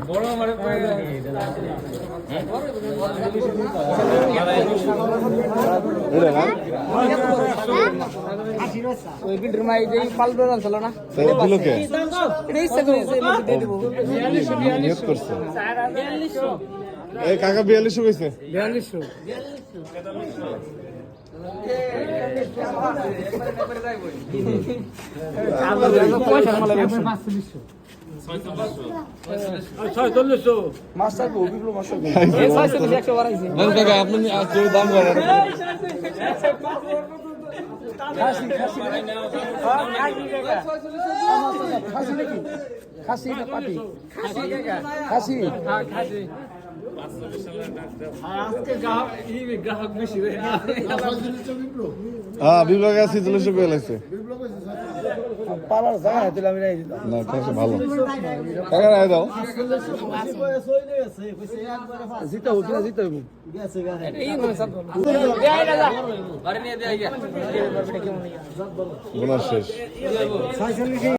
বড় মানে কাকা 42 কইছে 4200 আপনি দাম করেন খাসি না পাটি খাসি বিভাগে আছে 40 কই লাগছে পালার জায়গা দিলাম আমি না কাছে ভালো টাকা রায় দাও জিতা হোক না জিতা হোক এই মানে সব বাড়ি নিয়ে দে আইয়া বোনাস শেষ